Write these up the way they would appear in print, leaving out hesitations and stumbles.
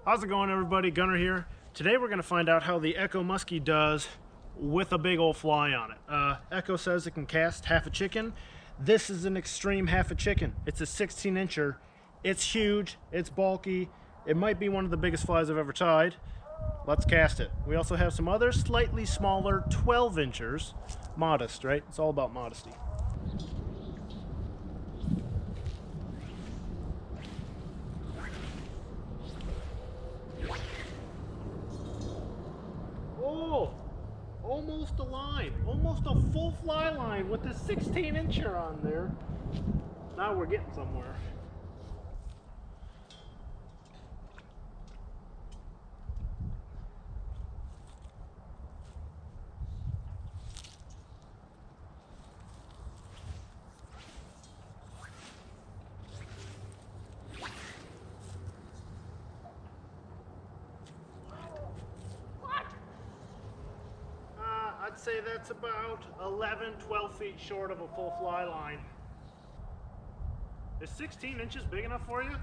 How's it going, everybody? Gunnar here. Today we're going to find out how the Echo Musky does with a big old fly on it. Echo says it can cast half a chicken. This is an extreme half a chicken. It's a 16-incher. It's huge. It's bulky. It might be one of the biggest flies I've ever tied. Let's cast it. We also have some other slightly smaller 12-inchers. Modest, right? It's all about modesty. Oh, almost a line, almost a full fly line with the 16-incher on there. Now we're getting somewhere. I'd say that's about 11, 12 feet short of a full fly line. Is 16 inches big enough for you?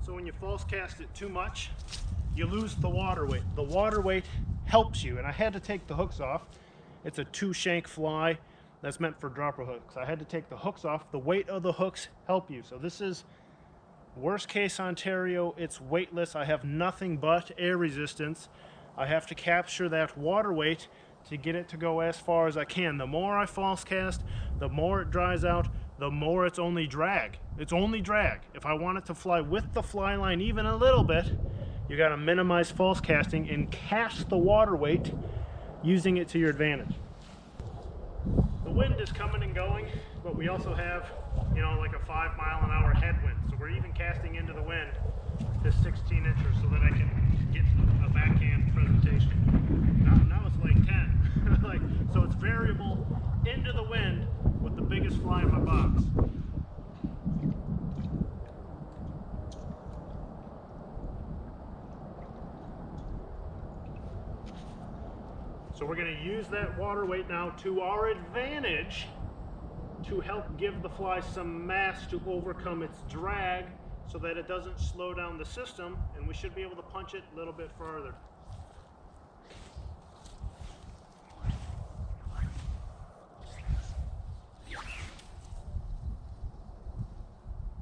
So when you false cast it too much, you lose the water weight. The water weight helps you, and I had to take the hooks off. It's a 2-shank fly that's meant for dropper hooks. I had to take the hooks off. The weight of the hooks help you. So this is worst case Ontario. It's weightless. I have nothing but air resistance. I have to capture that water weight to get it to go as far as I can. The more I false cast, the more it dries out, the more it's only drag. It's only drag. If I want it to fly with the fly line even a little bit, you got to minimize false casting and cast the water weight using it to your advantage. The wind is coming and going, but we also have, you know, like a 5-mile-an-hour headwind. So we're even casting into the wind this 16-incher so that I can get a backhand presentation. Now it's like 10. So it's variable into the wind with the biggest fly in my box. So we're going to use that water weight now to our advantage to help give the fly some mass to overcome its drag so that it doesn't slow down the system, and we should be able to punch it a little bit further.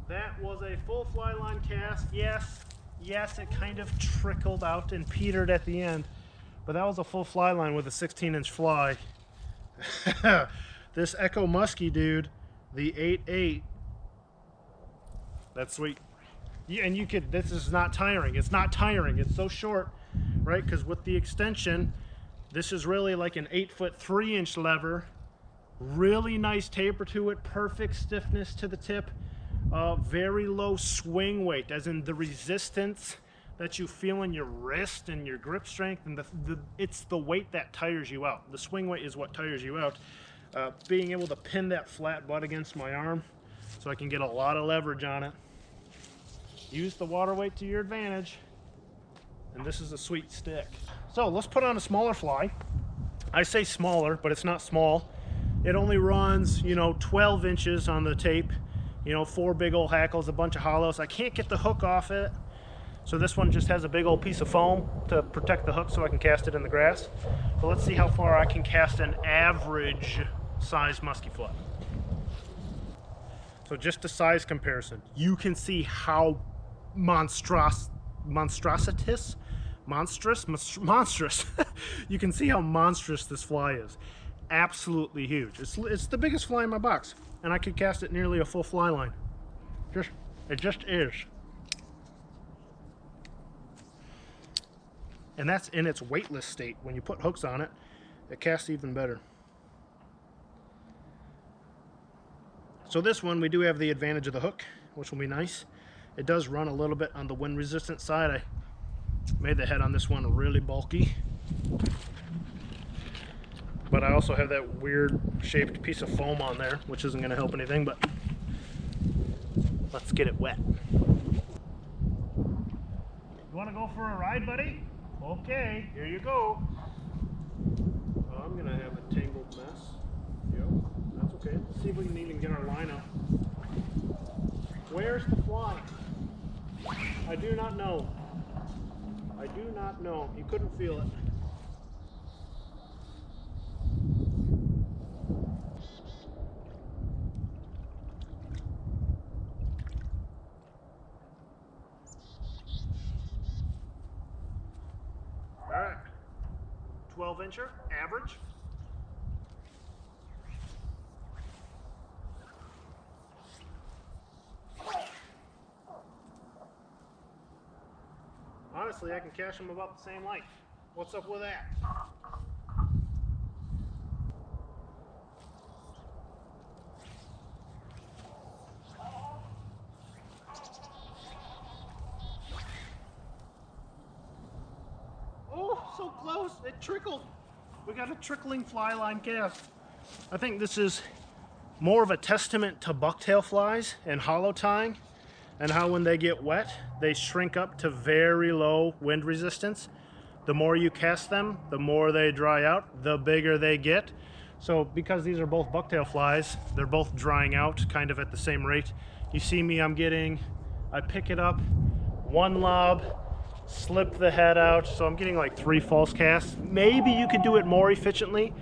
That was a full fly line cast. Yes, it kind of trickled out and petered at the end, but that was a full fly line with a 16-inch fly. This Echo Musky, dude, the 8.8, that's sweet. Yeah, and you could, this is not tiring. It's not tiring. It's so short, right? Because with the extension, this is really like an 8-foot 3-inch lever. Really nice taper to it. Perfect stiffness to the tip. Very low swing weight, as in the resistance that you feel in your wrist and your grip strength, and it's the weight that tires you out. The swing weight is what tires you out. Being able to pin that flat butt against my arm so I can get a lot of leverage on it. Use the water weight to your advantage, and this is a sweet stick. So let's put on a smaller fly. I say smaller, but it's not small. It only runs, you know, 12 inches on the tape. You know, 4 big old hackles, a bunch of hollows. I can't get the hook off it, so this one just has a big old piece of foam to protect the hook so I can cast it in the grass. So let's see how far I can cast an average size musky fly. So just a size comparison, you can see how monstrous. You can see how monstrous this fly is. Absolutely huge. It's the biggest fly in my box, and I could cast it nearly a full fly line. It just is. And that's in its weightless state. When you put hooks on it, it casts even better. So this one, we do have the advantage of the hook, which will be nice. It does run a little bit on the wind resistant side. I made the head on this one really bulky. But I also have that weird shaped piece of foam on there, which isn't going to help anything, but Let's get it wet. You want to go for a ride, buddy? Okay, here you go. Oh, I'm gonna have a tangled mess. Yep, that's okay. Let's see if we can even get our line up. Where's the fly? I do not know. I do not know. You couldn't feel it. All right, 12-incher, average. Honestly, I can catch them about the same length. What's up with that? Oh, so close, it trickled. We got a trickling fly line cast. I think this is more of a testament to bucktail flies and hollow tying, and how when they get wet, they shrink up to very low wind resistance. The more you cast them, the more they dry out, the bigger they get. So because these are both bucktail flies, they're both drying out kind of at the same rate. You see me, I pick it up, one lob, slip the head out, so I'm getting like 3 false casts. Maybe you could do it more efficiently,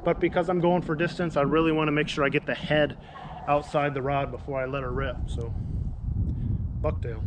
but because I'm going for distance, I really want to make sure I get the head outside the rod before I let her rip. So bucktail.